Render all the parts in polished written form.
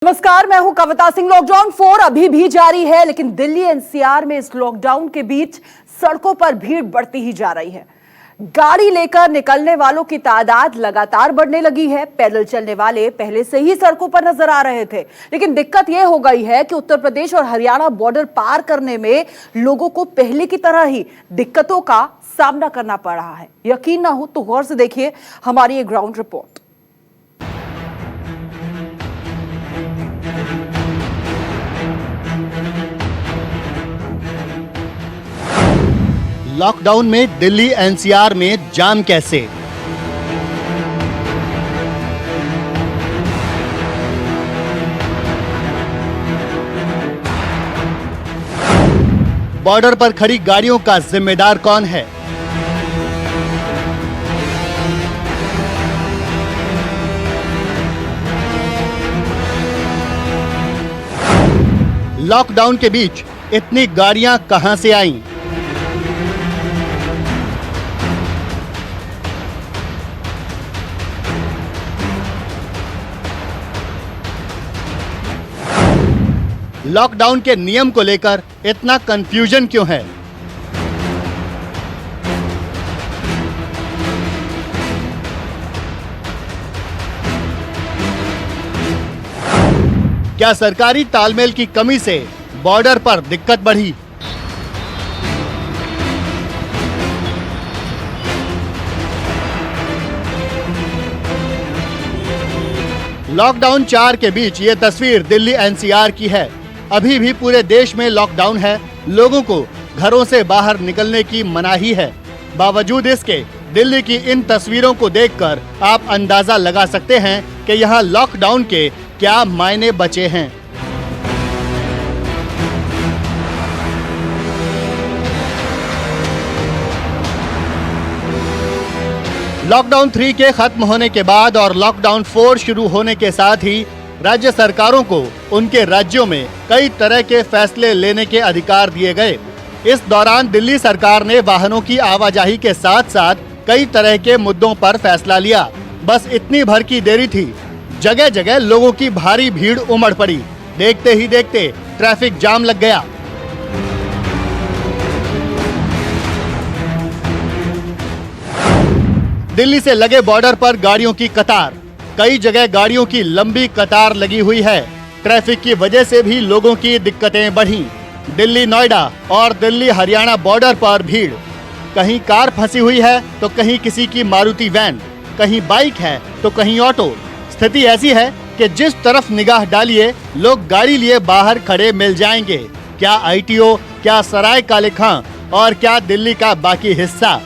नमस्कार, मैं हूं कविता सिंह। लॉकडाउन 4 अभी भी जारी है, लेकिन दिल्ली एनसीआर में इस लॉकडाउन के बीच सड़कों पर भीड़ बढ़ती ही जा रही है। गाड़ी लेकर निकलने वालों की तादाद लगातार बढ़ने लगी है। पैदल चलने वाले पहले से ही सड़कों पर नजर आ रहे थे, लेकिन दिक्कत यह हो गई है कि उत्तर प्रदेश और हरियाणा बॉर्डर पार करने में लोगों को पहले की तरह ही दिक्कतों का सामना करना पड़ रहा है। यकीन ना हो तो गौर से देखिए हमारी ये ग्राउंड रिपोर्ट। लॉकडाउन में दिल्ली एनसीआर में जाम कैसे? बॉर्डर पर खड़ी गाड़ियों का जिम्मेदार कौन है? लॉकडाउन के बीच इतनी गाड़ियां कहां से आईं? लॉकडाउन के नियम को लेकर इतना कंफ्यूजन क्यों है? क्या सरकारी तालमेल की कमी से बॉर्डर पर दिक्कत बढ़ी? लॉकडाउन 4 के बीच ये तस्वीर दिल्ली एनसीआर की है। अभी भी पूरे देश में लॉकडाउन है, लोगों को घरों से बाहर निकलने की मनाही है। बावजूद इसके दिल्ली की इन तस्वीरों को देखकर आप अंदाजा लगा सकते हैं कि यहाँ लॉकडाउन के क्या मायने बचे हैं। लॉकडाउन 3 के खत्म होने के बाद और लॉकडाउन 4 शुरू होने के साथ ही राज्य सरकारों को उनके राज्यों में कई तरह के फैसले लेने के अधिकार दिए गए। इस दौरान दिल्ली सरकार ने वाहनों की आवाजाही के साथ साथ कई तरह के मुद्दों पर फैसला लिया। बस इतनी भर की देरी थी, जगह जगह लोगों की भारी भीड़ उमड़ पड़ी। देखते ही देखते ट्रैफिक जाम लग गया। दिल्ली से लगे बॉर्डर पर गाड़ियों की कतार, कई जगह गाड़ियों की लंबी कतार लगी हुई है। ट्रैफिक की वजह से भी लोगों की दिक्कतें बढ़ी। दिल्ली नोएडा और दिल्ली हरियाणा बॉर्डर पर भीड़, कहीं कार फंसी हुई है तो कहीं किसी की मारुति वैन, कहीं बाइक है तो कहीं ऑटो। स्थिति ऐसी है कि जिस तरफ निगाह डालिए लोग गाड़ी लिए बाहर खड़े मिल जाएंगे। क्या आईटीओ, क्या सराय काले खां और क्या दिल्ली का बाकी हिस्सा।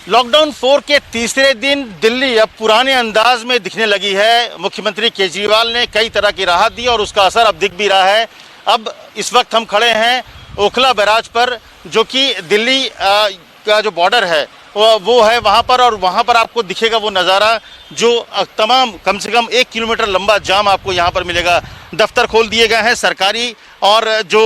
लॉकडाउन 4 के तीसरे दिन दिल्ली अब पुराने अंदाज में दिखने लगी है। मुख्यमंत्री केजरीवाल ने कई तरह की राहत दी और उसका असर अब दिख भी रहा है। अब इस वक्त हम खड़े हैं ओखला बैराज पर, जो कि दिल्ली का जो बॉर्डर है वो है वहाँ पर, और वहाँ पर आपको दिखेगा वो नज़ारा जो तमाम कम से कम 1 किलोमीटर लंबा जाम आपको यहाँ पर मिलेगा। दफ्तर खोल दिए गए हैं, सरकारी और जो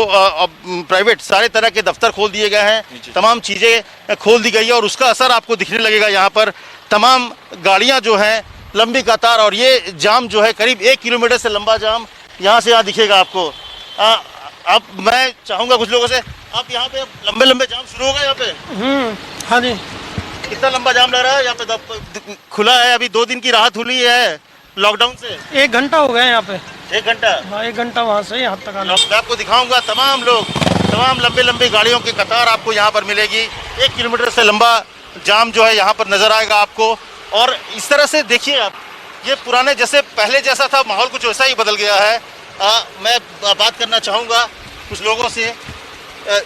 प्राइवेट सारे तरह के दफ्तर खोल दिए गए हैं, तमाम चीज़ें खोल दी गई है और उसका असर आपको दिखने लगेगा। यहाँ पर तमाम गाड़ियाँ जो हैं, लंबी कतार, और ये जाम जो है करीब 1 किलोमीटर से लंबा जाम यहाँ से यहाँ दिखेगा आपको। अब मैं चाहूँगा कुछ लोगों से, आप यहाँ पे लंबे लंबे जाम शुरू होगा यहाँ पे? हाँ जी। कितना लंबा जाम लग रहा है यहाँ पे? खुला है, अभी 2 दिन की राहत हुई है लॉकडाउन से। 1 घंटा हो गया यहाँ पे। 1 घंटा? हाँ, 1 घंटा वहाँ से यहाँ तक आना। मैं आपको दिखाऊंगा तमाम लोग, तमाम लंबे लंबी गाड़ियों की कतार आपको यहाँ पर मिलेगी। 1 किलोमीटर से लंबा जाम जो है यहाँ पर नजर आएगा आपको। और इस तरह से देखिए आप, ये पुराने जैसे पहले जैसा था माहौल कुछ वैसा ही बदल गया है। मैं बात करना चाहूँगा कुछ लोगों से।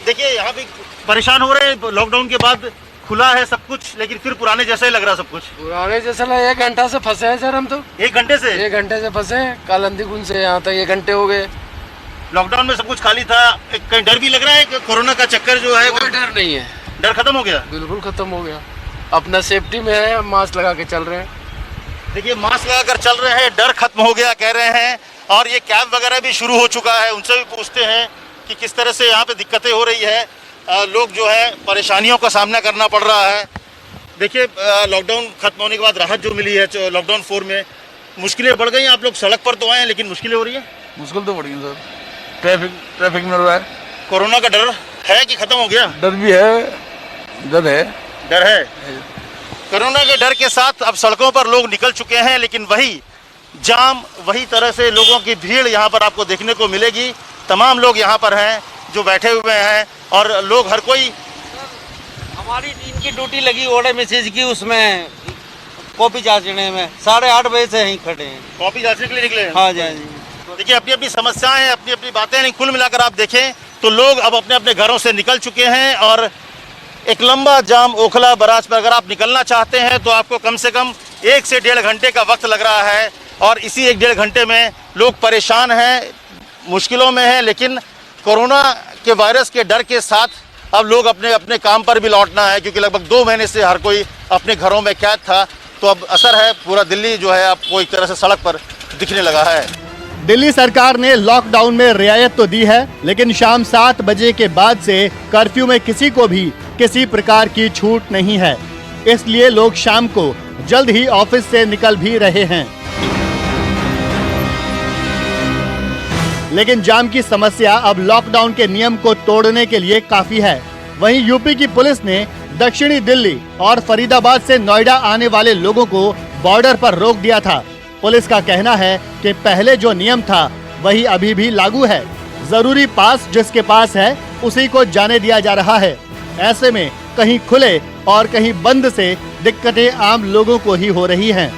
देखिए यहाँ भी परेशान हो रहे हैं, लॉकडाउन के बाद खुला है सब कुछ, लेकिन फिर पुराने जैसा ही लग रहा सब कुछ। पुराने जैसा लगा। 1 घंटा से फंसे हैं सर हम तो। 1 घंटे से? 1 घंटे से फंसे हैं, कालंदी कुंज से यहाँ तक 1 घंटे हो गए। लॉकडाउन में सब कुछ खाली था, कहीं डर भी लग रहा है कि कोरोना का चक्कर जो है? कोई डर नहीं है, डर खत्म हो गया? बिल्कुल खत्म हो गया। अपना सेफ्टी में है, मास्क लगा के चल रहे हैं। देखिए मास्क लगाकर चल रहे हैं, डर खत्म हो गया कह रहे हैं। और ये कैब वगैरह भी शुरू हो चुका है, उनसे भी पूछते हैं कि किस तरह से यहाँ पे दिक्कतें हो रही है। लोग जो है परेशानियों का सामना करना पड़ रहा है। देखिए लॉकडाउन खत्म होने के बाद राहत जो मिली है लॉकडाउन 4 में, मुश्किलें बढ़ गई हैं, आप लोग सड़क पर तो आए हैं लेकिन मुश्किलें हो रही हैं। मुश्किल तो बढ़ी है सर, ट्रैफिक में रहा है। कोरोना का डर है कि खत्म हो गया? डर भी है, डर है। कोरोना के डर के साथ अब सड़कों पर लोग निकल चुके हैं, लेकिन वही जाम, वही तरह से लोगों की भीड़ यहाँ पर आपको देखने को मिलेगी। तमाम लोग यहाँ पर हैं जो बैठे हुए हैं और लोग हर कोई। हमारी टीम की ड्यूटी लगी, ऑर्डर मैसेज की, उसमें कॉपी जांचने में 8:30 बजे से यहीं खड़े हैं। कॉपी जांचने के लिए निकले हैं? हाँ जी, हाँ जी। देखिए, अपनी अपनी समस्याएं हैं, अपनी अपनी बातें हैं। कुल मिलाकर आप देखें तो लोग अब अपने अपने घरों से निकल चुके हैं और एक लंबा जाम ओखला बराज पर अगर आप निकलना चाहते हैं तो आपको कम से कम 1 से 1.5 घंटे का वक्त लग रहा है और इसी 1-1.5 घंटे में लोग परेशान हैं, मुश्किलों में हैं। लेकिन कोरोना के वायरस के डर के साथ अब लोग अपने अपने काम पर भी लौटना है, क्योंकि लगभग 2 महीने से हर कोई अपने घरों में कैद था। तो अब असर है, पूरा दिल्ली जो है आपको एक तरह से सड़क पर दिखने लगा है। दिल्ली सरकार ने लॉकडाउन में रियायत तो दी है, लेकिन शाम 7 बजे के बाद से कर्फ्यू में किसी को भी किसी प्रकार की छूट नहीं है। इसलिए लोग शाम को जल्द ही ऑफिस से निकल भी रहे हैं। लेकिन जाम की समस्या अब लॉकडाउन के नियम को तोड़ने के लिए काफी है। वहीं यूपी की पुलिस ने दक्षिणी दिल्ली और फरीदाबाद से नोएडा आने वाले लोगों को बॉर्डर पर रोक दिया था। पुलिस का कहना है कि पहले जो नियम था वही अभी भी लागू है। जरूरी पास जिसके पास है उसी को जाने दिया जा रहा है। ऐसे में कहीं खुले और कहीं बंद से दिक्कतें आम लोगों को ही हो रही हैं।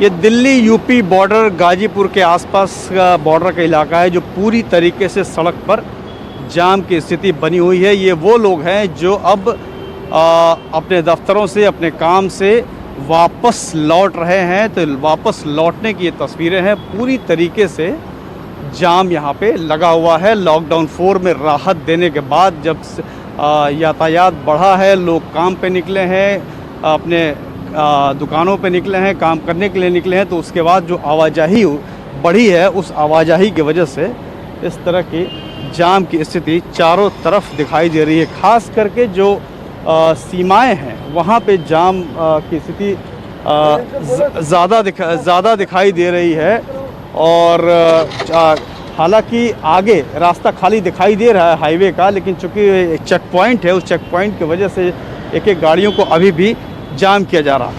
ये दिल्ली यूपी बॉर्डर गाजीपुर के आसपास का बॉर्डर का इलाका है जो पूरी तरीके से सड़क पर जाम की स्थिति बनी हुई है। ये वो लोग हैं जो अब अपने दफ्तरों से, अपने काम से वापस लौट रहे हैं। तो वापस लौटने की ये तस्वीरें हैं। पूरी तरीके से जाम यहाँ पे लगा हुआ है। लॉकडाउन 4 में राहत देने के बाद जब यातायात बढ़ा है, लोग काम पे निकले हैं, अपने दुकानों पे निकले हैं, काम करने के लिए निकले हैं, तो उसके बाद जो आवाजाही बढ़ी है, उस आवाजाही की वजह से इस तरह की जाम की स्थिति चारों तरफ दिखाई दे रही है। खास करके जो सीमाएं हैं वहाँ पे जाम की स्थिति ज़्यादा दिखाई दे रही है। और हालांकि आगे रास्ता खाली दिखाई दे रहा है हाईवे का, लेकिन चूँकि एक चेक पॉइंट है, उस चेक पॉइंट की वजह से एक एक गाड़ियों को अभी भी जाम किया जा रहा है।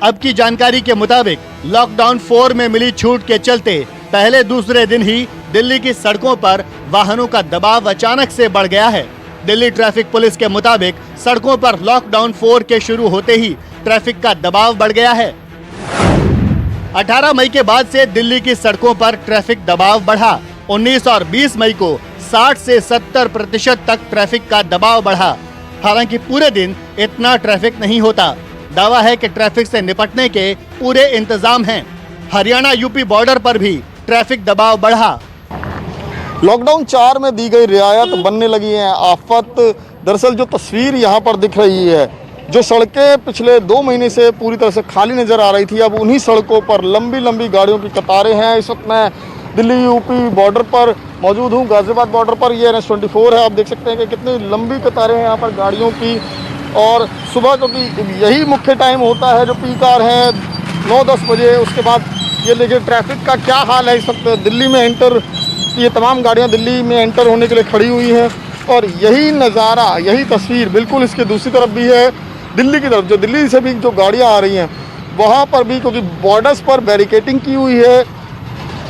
अब की जानकारी के मुताबिक लॉकडाउन 4 में मिली छूट के चलते पहले दूसरे दिन ही दिल्ली की सड़कों पर वाहनों का दबाव अचानक से बढ़ गया है। दिल्ली ट्रैफिक पुलिस के मुताबिक सड़कों पर लॉकडाउन 4 के शुरू होते ही ट्रैफिक का दबाव बढ़ गया है। 18 मई के बाद से दिल्ली की सड़कों पर ट्रैफिक दबाव बढ़ा। 19 और 20 मई को 60 से 70% तक ट्रैफिक का दबाव बढ़ा। हालांकि पूरे दिन इतना ट्रैफिक नहीं होता। दावा है कि ट्रैफिक से निपटने के पूरे इंतजाम हैं। हरियाणा यूपी बॉर्डर पर भी ट्रैफिक दबाव बढ़ा। लॉकडाउन 4 में दी गई रियायत बनने लगी है आफत। दरअसल जो तस्वीर यहाँ पर दिख रही है, जो सड़कें पिछले 2 महीने से पूरी तरह से खाली नजर आ रही थी, अब उन्हीं सड़कों पर लंबी लंबी गाड़ियों की कतारें हैं। इस वक्त मैं दिल्ली यूपी बॉर्डर पर मौजूद हूँ, गाजियाबाद बॉर्डर पर। ये NH-24 है। आप देख सकते हैं कि कितनी लंबी कतारें हैं यहाँ पर गाड़ियों की। और सुबह क्योंकि यही मुख्य टाइम होता है, जो पीक आवर है 9-10 बजे, उसके बाद ये देखिए ट्रैफिक का क्या हाल है। इस वक्त दिल्ली में ये तमाम गाड़ियाँ दिल्ली में एंटर होने के लिए खड़ी हुई हैं। और यही नज़ारा, यही तस्वीर बिल्कुल इसके दूसरी तरफ भी है, दिल्ली की तरफ। जो दिल्ली से भी जो गाड़ियाँ आ रही हैं वहाँ पर भी, क्योंकि बॉर्डर्स पर बैरिकेटिंग की हुई है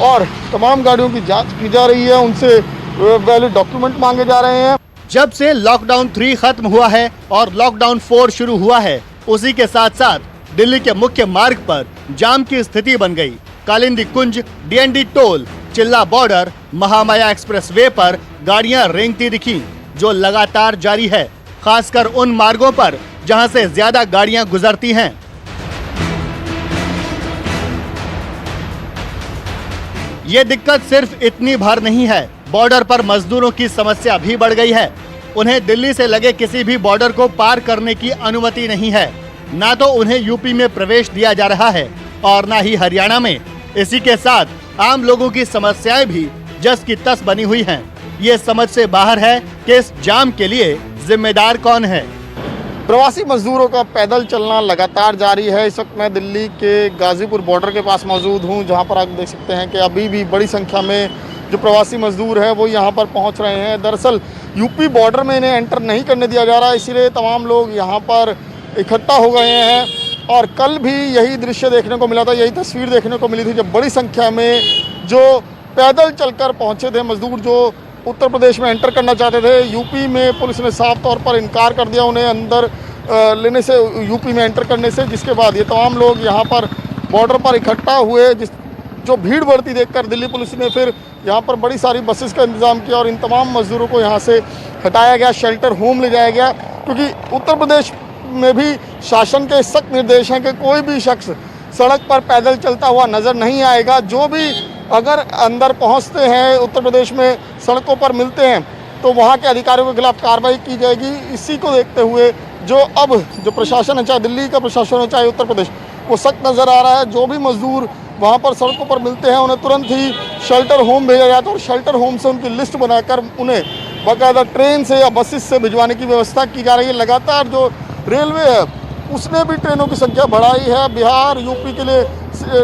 और तमाम गाड़ियों की जांच की जा रही है, उनसे वैलिड डॉक्यूमेंट मांगे जा रहे हैं। जब से लॉकडाउन 3 खत्म हुआ है और लॉकडाउन 4 शुरू हुआ है, उसी के साथ साथ दिल्ली के मुख्य मार्ग पर जाम की स्थिति बन गई। कालिंदी कुंज, DND टोल, चिल्ला बॉर्डर, महामाया एक्सप्रेस वे पर गाड़ियां रेंगती दिखी, जो लगातार जारी है, खासकर उन मार्गों पर जहां से ज्यादा गाड़ियां गुजरती हैं। ये दिक्कत सिर्फ इतनी भर नहीं है, बॉर्डर पर मजदूरों की समस्या भी बढ़ गई है। उन्हें दिल्ली से लगे किसी भी बॉर्डर को पार करने की अनुमति नहीं है। ना तो उन्हें यूपी में प्रवेश दिया जा रहा है और ना ही हरियाणा में। इसी के साथ आम लोगों की समस्याएं भी जस की तस बनी हुई हैं। ये समझ से बाहर है कि इस जाम के लिए जिम्मेदार कौन है? प्रवासी मजदूरों का पैदल चलना लगातार जारी है। इस वक्त मैं दिल्ली के गाजीपुर बॉर्डर के पास मौजूद हूं, जहां पर आप देख सकते हैं कि अभी भी बड़ी संख्या में जो प्रवासी मजदूर हैं वो यहां पर पहुंच रहे हैं। दरअसल यूपी बॉर्डर में इन्हें एंटर नहीं करने दिया जा रहा, इसीलिए तमाम लोग यहां पर इकट्ठा हो गए हैं। और कल भी यही दृश्य देखने को मिला था, यही तस्वीर देखने को मिली थी, जब बड़ी संख्या में जो पैदल चलकर पहुँचे थे मजदूर जो उत्तर प्रदेश में एंटर करना चाहते थे। यूपी में पुलिस ने साफ तौर पर इनकार कर दिया उन्हें अंदर लेने से, यूपी में एंटर करने से, जिसके बाद ये तमाम लोग यहाँ पर बॉर्डर पर इकट्ठा हुए। जो भीड़ बढ़ती देखकर दिल्ली पुलिस ने फिर यहाँ पर बड़ी सारी बसेस का इंतज़ाम किया और इन तमाम मजदूरों को यहाँ से हटाया गया, शेल्टर होम ले जाया गया, क्योंकि उत्तर प्रदेश में भी शासन के सख्त निर्देश हैं कि कोई भी शख्स सड़क पर पैदल चलता हुआ नज़र नहीं आएगा। जो भी अगर अंदर पहुंचते हैं उत्तर प्रदेश में, सड़कों पर मिलते हैं, तो वहां के अधिकारियों के खिलाफ कार्रवाई की जाएगी। इसी को देखते हुए जो प्रशासन है, चाहे दिल्ली का प्रशासन हो चाहे उत्तर प्रदेश, वो सख्त नज़र आ रहा है। जो भी मजदूर वहां पर सड़कों पर मिलते हैं उन्हें तुरंत ही शेल्टर होम भेजा जाता है और शेल्टर होम से उनकी लिस्ट बनाकर उन्हें बाकायदा ट्रेन से या बसेस से भिजवाने की व्यवस्था की जा रही है। लगातार जो रेलवे है उसने भी ट्रेनों की संख्या बढ़ाई है। बिहार, यूपी के लिए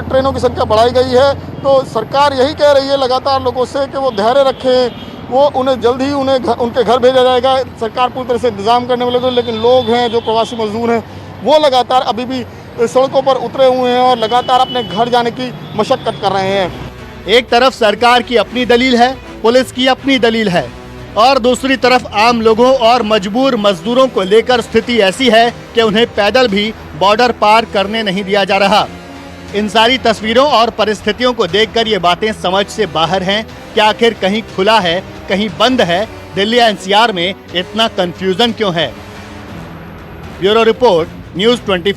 ट्रेनों की संख्या बढ़ाई गई है। तो सरकार यही कह रही है लगातार लोगों से कि वो धैर्य रखें, वो उन्हें जल्द ही उनके घर भेजा जाएगा। सरकार पूरी तरह से इंतजाम करने वाले, लेकिन लोग हैं जो प्रवासी मजदूर हैं वो लगातार अभी भी सड़कों पर उतरे हुए हैं और लगातार अपने घर जाने की मशक्कत कर रहे हैं। एक तरफ सरकार की अपनी दलील है, पुलिस की अपनी दलील है, और दूसरी तरफ आम लोगों और मजबूर मजदूरों को लेकर स्थिति ऐसी है कि उन्हें पैदल भी बॉर्डर पार करने नहीं दिया जा रहा। इन सारी तस्वीरों और परिस्थितियों को देखकर ये बातें समझ से बाहर हैं कि आखिर कहीं खुला है, कहीं बंद है। दिल्ली एनसीआर में इतना कंफ्यूजन क्यों है? Bureau report, news 24।